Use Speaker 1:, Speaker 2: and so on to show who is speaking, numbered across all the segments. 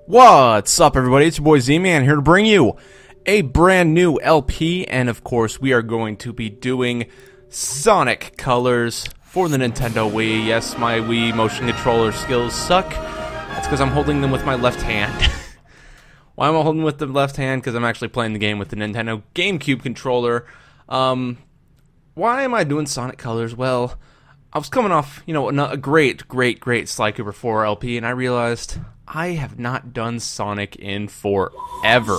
Speaker 1: What's up, everybody? It's your boy Z-Man here to bring you a brand new LP, and of course we are going to be doing Sonic Colors for the Nintendo Wii. Yes, my Wii motion controller skills suck. That's because I'm holding them with my left hand. Why am I holding with the left hand? Because I'm actually playing the game with the Nintendo GameCube controller. Why am I doing Sonic Colors? Well, I was coming off, a great Sly Cooper 4 LP, and I realized I have not done Sonic in forever.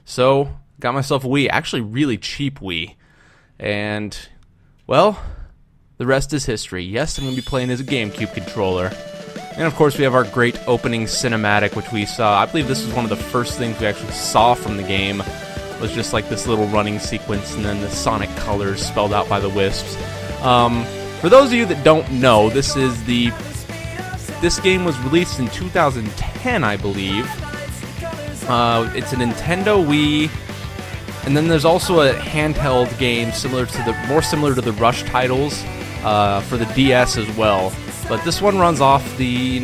Speaker 1: So, got myself a Wii, actually really cheap Wii. And, well, the rest is history. Yes, I'm going to be playing as a GameCube controller. And of course we have our great opening cinematic, which we saw. I believe this was one of the first things we actually saw from the game. It was just like this little running sequence and then the Sonic Colors spelled out by the Wisps. For those of you that don't know, this game was released in 2010, I believe. It's a Nintendo Wii, and then there's also a handheld game more similar to the Rush titles for the DS as well. But this one runs off the,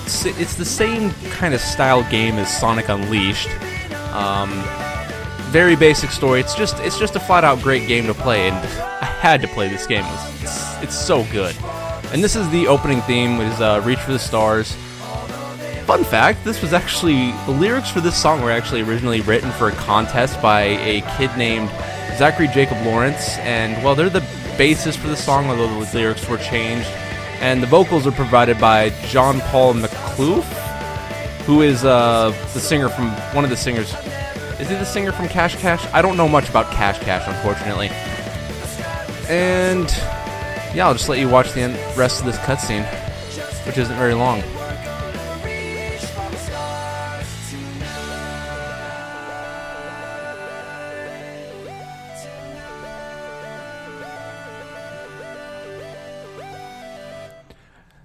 Speaker 1: it's the same kind of style game as Sonic Unleashed. Very basic story. It's just a flat-out great game to play, and I had to play this game. It's so good. And this is the opening theme, which is Reach for the Stars. Fun fact, the lyrics for this song were actually originally written for a contest by a kid named Zachary Jacob Lawrence, and, well, they're the basis for the song, although the lyrics were changed. And the vocals are provided by John Paul McClure, who is the singer from, one of the singers. Is he the singer from Cash Cash? I don't know much about Cash Cash, unfortunately. And yeah, I'll just let you watch the rest of this cutscene, which isn't very long.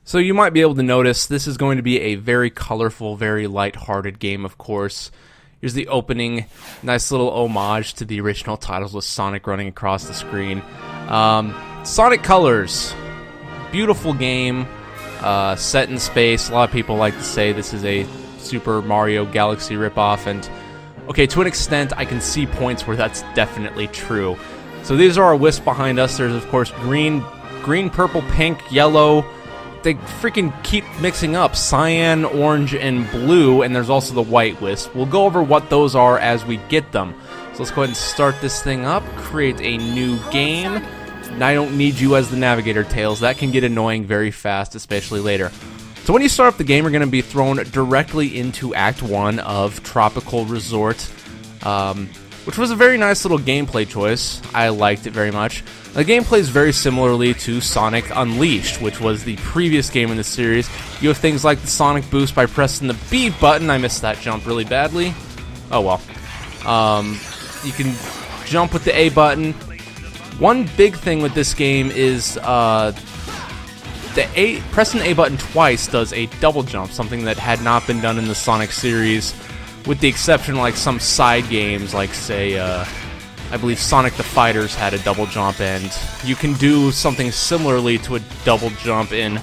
Speaker 1: So you might be able to notice this is going to be a very colorful, very light-hearted game, of course. Here's the opening, nice little homage to the original titles with Sonic running across the screen. Sonic Colors, beautiful game, set in space. A lot of people like to say this is a Super Mario Galaxy ripoff, and okay, to an extent, I can see points where that's definitely true. So these are our wisps behind us. There's, of course, green, purple, pink, yellow. They freaking keep mixing up cyan, orange, and blue, and there's also the white wisp. We'll go over what those are as we get them. So let's go ahead and start this thing up, create a new game. And I don't need you as the navigator, Tails. That can get annoying very fast, especially later. So when you start up the game, you're going to be thrown directly into Act 1 of Tropical Resort, which was a very nice little gameplay choice. I liked it very much. The game plays very similarly to Sonic Unleashed, which was the previous game in the series. You have things like the Sonic Boost by pressing the B button. I missed that jump really badly. Oh well. You can jump with the A button. One big thing with this game is pressing the A button twice does a double jump, something that had not been done in the Sonic series, with the exception of like some side games, like say I believe Sonic the Fighters had a double jump, and you can do something similarly to a double jump in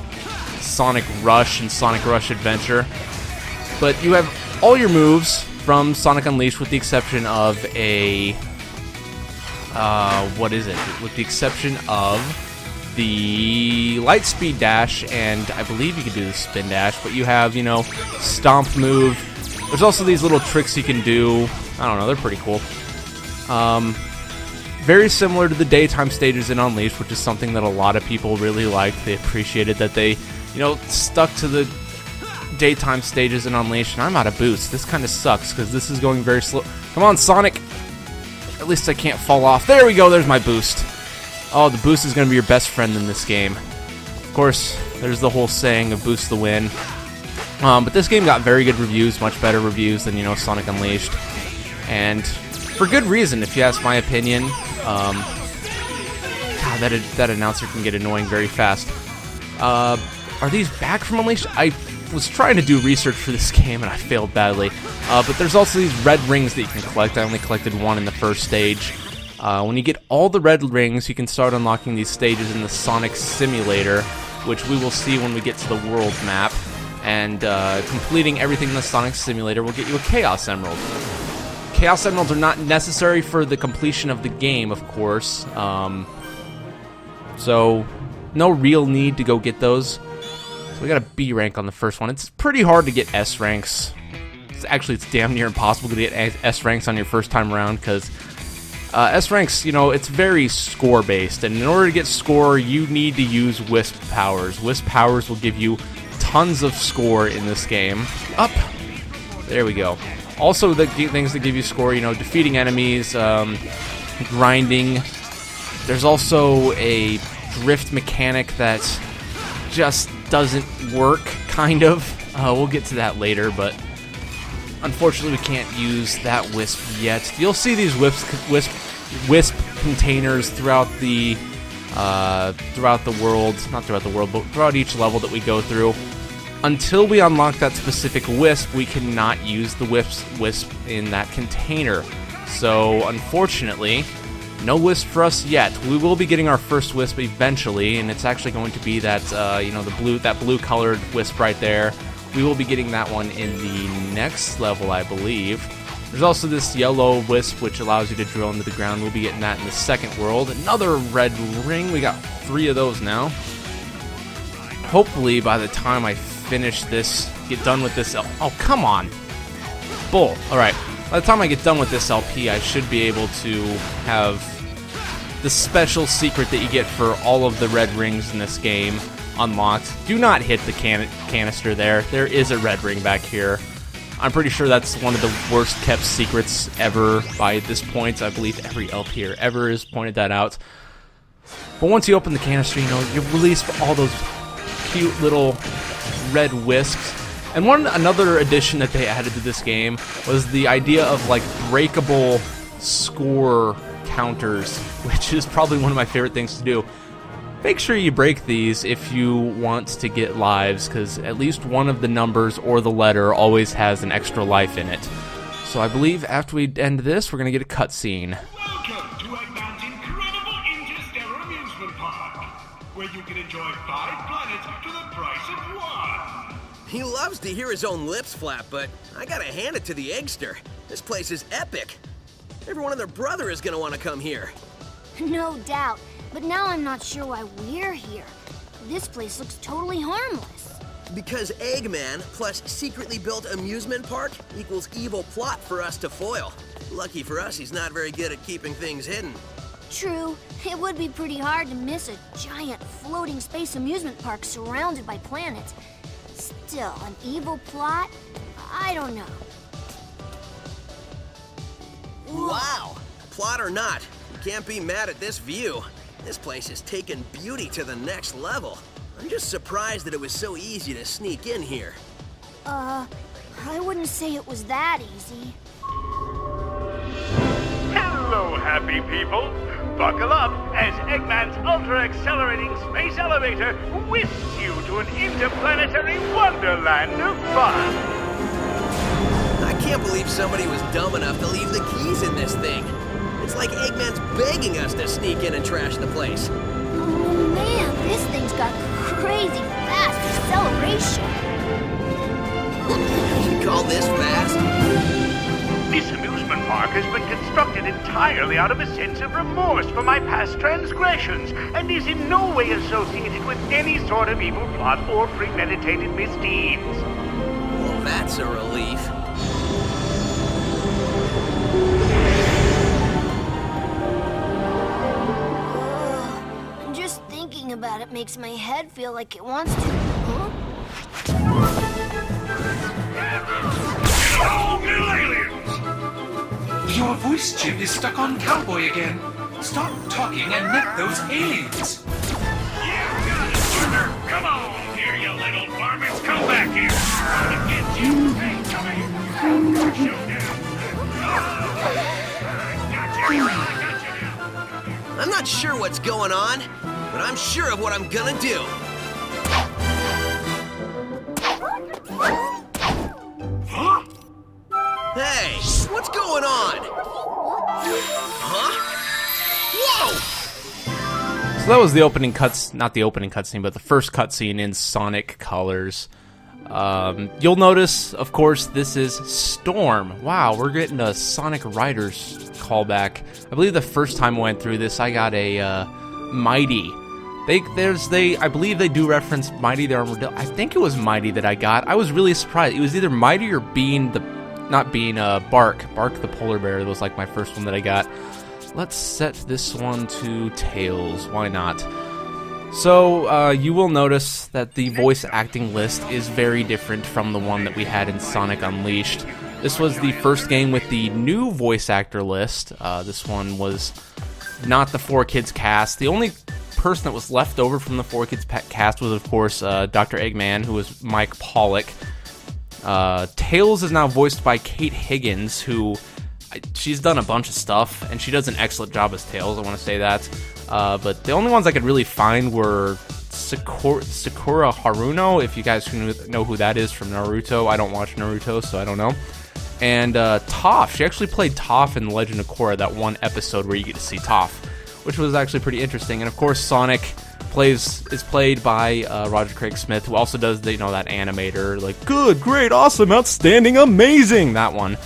Speaker 1: Sonic Rush and Sonic Rush Adventure. But you have all your moves from Sonic Unleashed with the exception of a... With the exception of the Lightspeed Dash, and I believe you can do the Spin Dash, but you have, Stomp move. There's also these little tricks you can do. I don't know, they're pretty cool. Very similar to the daytime stages in Unleashed, which is something that a lot of people really liked. They appreciated that they, stuck to the daytime stages in Unleashed. And I'm out of boost. This kind of sucks, because this is going very slow. Come on, Sonic! At least I can't fall off. There we go, there's my boost. Oh, the boost is going to be your best friend in this game. Of course, there's the whole saying of boost the win. But this game got very good reviews, much better reviews than, Sonic Unleashed. And for good reason, if you ask my opinion. God, that announcer can get annoying very fast. Are these back from Unleashed? I was trying to do research for this game, and I failed badly. But there's also these red rings that you can collect. I only collected one in the first stage. When you get all the red rings, you can start unlocking these stages in the Sonic Simulator, which we will see when we get to the world map. and completing everything in the Sonic Simulator will get you a Chaos Emerald. Chaos Emeralds are not necessary for the completion of the game, of course, so no real need to go get those. So we got a B rank on the first one. It's pretty hard to get S ranks. It's damn near impossible to get S ranks on your first time around, because S ranks, you know, it's very score based, and in order to get score, you need to use Wisp powers. Wisp powers will give you tons of score in this game. Up! There we go. Also, the things that give you score, you know, defeating enemies, grinding. There's also a drift mechanic that just doesn't work, kind of. We'll get to that later, but unfortunately we can't use that Wisp yet. You'll see these Wisp containers throughout the world, not throughout the world, but throughout each level that we go through. Until we unlock that specific Wisp, we cannot use the Wisp in that container. So, unfortunately, no Wisp for us yet. We will be getting our first Wisp eventually, and it's actually going to be that, you know, that blue-colored Wisp right there. We will be getting that one in the next level, I believe. There's also this yellow Wisp, which allows you to drill into the ground. We'll be getting that in the second world. Another red ring. We got 3 of those now. Hopefully, by the time I finish this, get done with this... Oh, come on! Bull. Alright. By the time I get done with this LP, I should be able to have the special secret that you get for all of the red rings in this game unlocked. Do not hit the canister there. There is a red ring back here. I'm pretty sure that's one of the worst kept secrets ever by this point. I believe every LPer ever has pointed that out. But once you open the canister, you know, you release all those cute little red wisps. And another addition that they added to this game was the idea of like breakable score counters, which is probably one of my favorite things to do. Make sure you break these if you want to get lives, because at least one of the numbers or the letter always has an extra life in it. So I believe after we end this, we're going to get a cutscene.
Speaker 2: Welcome to Eggman's incredible Interstellar Amusement Park, where you can enjoy 5 planets to the price of 1.
Speaker 3: He loves to hear his own lips flap, but I gotta hand it to the Eggster. This place is epic. Everyone and their brother is gonna want to come here.
Speaker 4: No doubt. But now I'm not sure why we're here. This place looks totally harmless.
Speaker 3: Because Eggman plus secretly built amusement park equals evil plot for us to foil. Lucky for us, he's not very good at keeping things hidden.
Speaker 4: True. It would be pretty hard to miss a giant floating space amusement park surrounded by planets. Still, an evil plot? I don't know.
Speaker 3: Wow! Plot or not, you can't be mad at this view. This place has taken beauty to the next level. I'm just surprised that it was so easy to sneak in here.
Speaker 4: I wouldn't say it was that easy.
Speaker 2: Hello, happy people. Buckle up as Eggman's ultra-accelerating space elevator whisks you to an interplanetary wonderland of fun.
Speaker 3: I can't believe somebody was dumb enough to leave the keys in this thing. It's like Eggman's begging us to sneak in and trash the place.
Speaker 4: Oh man, this thing's got crazy fast acceleration.
Speaker 3: You call this fast?
Speaker 2: This amusement park has been constructed entirely out of a sense of remorse for my past transgressions and is in no way associated with any sort of evil plot or premeditated misdeeds.
Speaker 3: Well, that's a relief.
Speaker 4: Just thinking about it makes my head feel like it wants to. Huh?
Speaker 2: Oh, little aliens!
Speaker 5: Your voice chip is stuck on Cowboy again. Stop talking and let those aliens.
Speaker 2: Yeah, got it, partner! Come on here, you little varmints! Come back here! I'm gonna get you! Hey, come here! Showdown! Got you!
Speaker 3: I'm not sure what's going on, but I'm sure of what I'm gonna do.
Speaker 2: Huh?
Speaker 3: Hey, what's going on? Huh? Whoa!
Speaker 1: So that was the opening not the opening cutscene, but the first cutscene in Sonic Colors. You'll notice, of course, this is Storm. Wow, we're getting a Sonic Riders callback. I believe the first time I went through this, I got a Mighty. I believe they do reference Mighty the Armadillo. I think it was Mighty that I got. I was really surprised. It was either Mighty or Bean Bark. Bark the polar bear was like my first one that I got. Let's set this one to Tails. Why not? So, you will notice that the voice acting list is very different from the one that we had in Sonic Unleashed. This was the first game with the new voice actor list. This one was not the 4Kids cast. The only person that was left over from the 4Kids cast was, of course, Dr. Eggman, who was Mike Pollock. Tails is now voiced by Kate Higgins, who... she's done a bunch of stuff, and she does an excellent job as Tails, I want to say that. But the only ones I could really find were Sakura Haruno, if you guys know who that is from Naruto. I don't watch Naruto, so I don't know. And Toph. She actually played Toph in Legend of Korra, that one episode where you get to see Toph, which was actually pretty interesting. And of course, Sonic is played by Roger Craig Smith, who also does that animator, like good, great, awesome, outstanding, amazing, that one.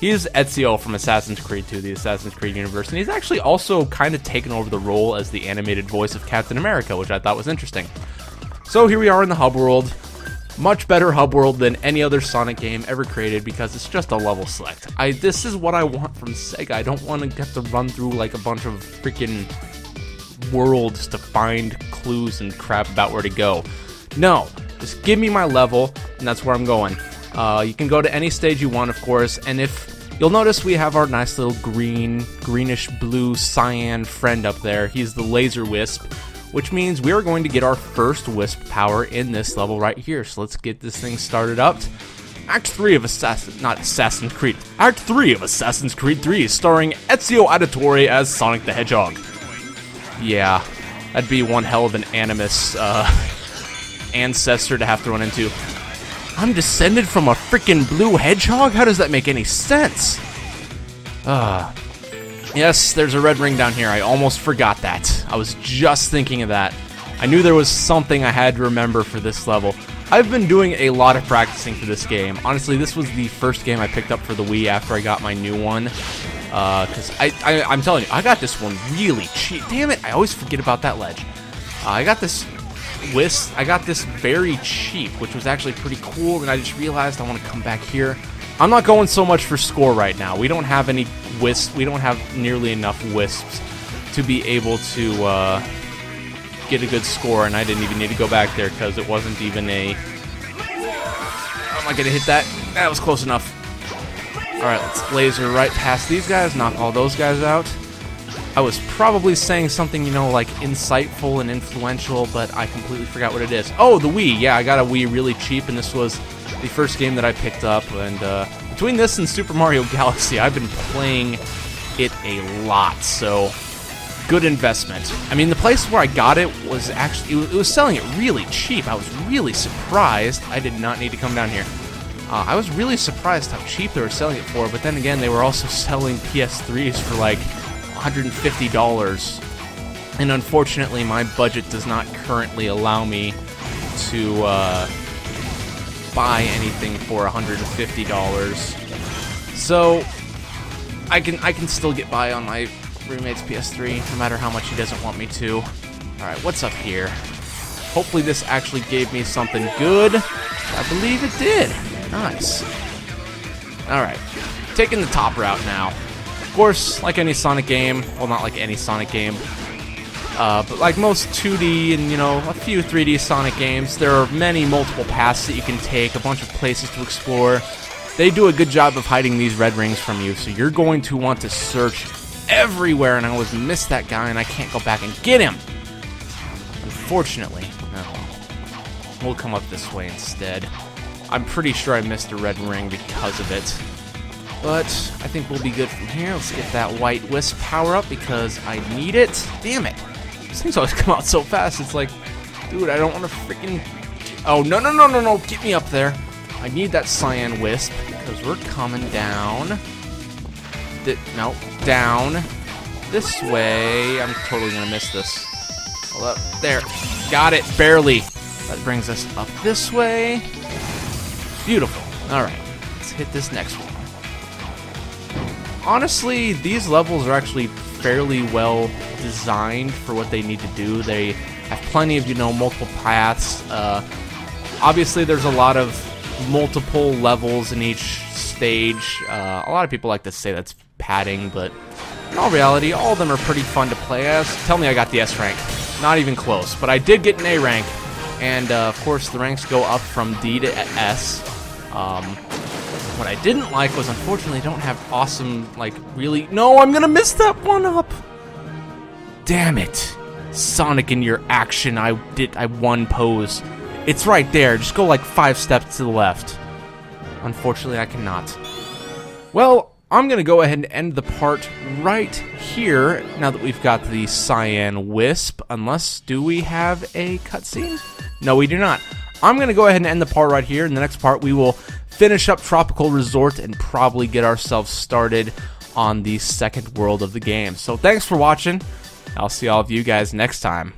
Speaker 1: He's Ezio from Assassin's Creed 2, the Assassin's Creed universe, and he's actually also kind of taken over the role as the animated voice of Captain America, which I thought was interesting. So here we are in the hub world. Much better hub world than any other Sonic game ever created because it's just a level select. This is what I want from Sega. I don't want to have to run through like a bunch of freaking worlds to find clues and crap about where to go. No, just give me my level, and that's where I'm going. You can go to any stage you want, of course, and if you'll notice, we have our nice little greenish blue cyan friend up there. He's the Laser Wisp, which means we are going to get our first Wisp power in this level right here. So let's get this thing started up. Act 3 of Assassin's Creed 3, starring Ezio Auditore as Sonic the Hedgehog. Yeah, that'd be one hell of an Animus ancestor to have to run into. I'm descended from a freaking blue hedgehog? How does that make any sense? Yes, there's a red ring down here. I almost forgot that. I was just thinking of that. I knew there was something I had to remember for this level. I've been doing a lot of practicing for this game. Honestly, this was the first game I picked up for the Wii after I got my new one. Because I'm telling you, I got this one really cheap. Damn it, I always forget about that ledge. I got this very cheap, which was actually pretty cool, and I just realized I want to come back here. I'm not going so much for score right now. We don't have any wisps. We don't have nearly enough wisps to be able to get a good score, and I didn't even need to go back there because it wasn't even a... I'm not going to hit that. That was close enough. Alright, let's laser right past these guys, knock all those guys out. I was probably saying something, like insightful and influential, but I completely forgot what it is. Oh, the Wii. Yeah, I got a Wii really cheap, and this was the first game that I picked up. And between this and Super Mario Galaxy, I've been playing it a lot, so good investment. I mean, the place where I got it was actually, it was selling it really cheap. I was really surprised. I did not need to come down here. I was really surprised how cheap they were selling it for, but then again, they were also selling PS3s for like $150, and unfortunately my budget does not currently allow me to buy anything for $150, so I can still get by on my roommate's PS3 no matter how much he doesn't want me to. Alright, what's up here? Hopefully this actually gave me something good. I believe it did. Nice. Alright, taking the top route now. Of course, like any Sonic game, well, not like any Sonic game, but like most 2D and, a few 3D Sonic games, there are many multiple paths that you can take, a bunch of places to explore. They do a good job of hiding these red rings from you, so you're going to want to search everywhere, and I always miss that guy, and I can't go back and get him. Unfortunately, no. We'll come up this way instead. I'm pretty sure I missed a red ring because of it. But I think we'll be good from here. Let's get that white wisp power up because I need it. Damn it. These things always come out so fast. It's like, dude, I don't want to freaking... Oh, no. Get me up there. I need that cyan wisp because we're coming down. No, down. This way. I'm totally going to miss this. Hold up. There. Got it. Barely. That brings us up this way. Beautiful. Alright, let's hit this next one. Honestly, these levels are actually fairly well designed for what they need to do. They have plenty of, multiple paths. Obviously, there's a lot of multiple levels in each stage. A lot of people like to say that's padding, but in all reality, all of them are pretty fun to play as. Tell me I got the S rank. Not even close, but I did get an A rank. And, of course, the ranks go up from D to S. What I didn't like was, unfortunately, I don't have awesome, really... No, I'm gonna miss that one up! Damn it. Sonic, in your action, I won pose. It's right there. Just go, 5 steps to the left. Unfortunately, I cannot. Well, I'm gonna go ahead and end the part right here, now that we've got the Cyan Wisp. Unless, do we have a cutscene? No, we do not. I'm going to go ahead and end the part right here. In the next part, we will finish up Tropical Resort and probably get ourselves started on the second world of the game. So thanks for watching. I'll see all of you guys next time.